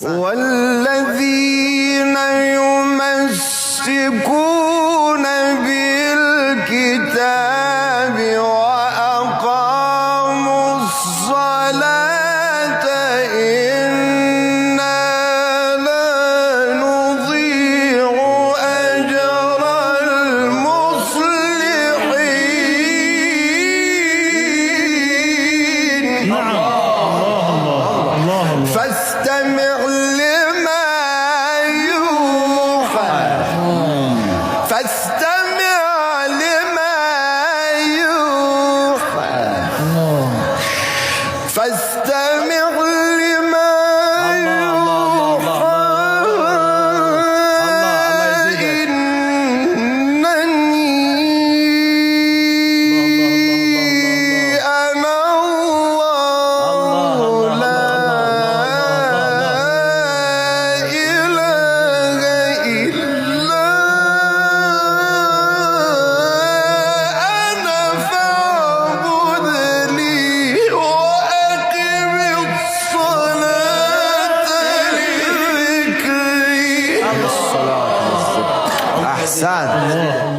والذين يمسكون بالكتاب وأقاموا الصلاة إنا لا نضيع أجر المصلحين. فاستمع لما يوحى فاستمع لما يوحى فاستمع لما يوحى إنني أنا الله لا إله إلا أنا فاعبدني وأقم الصلاة لذكري. أحسن.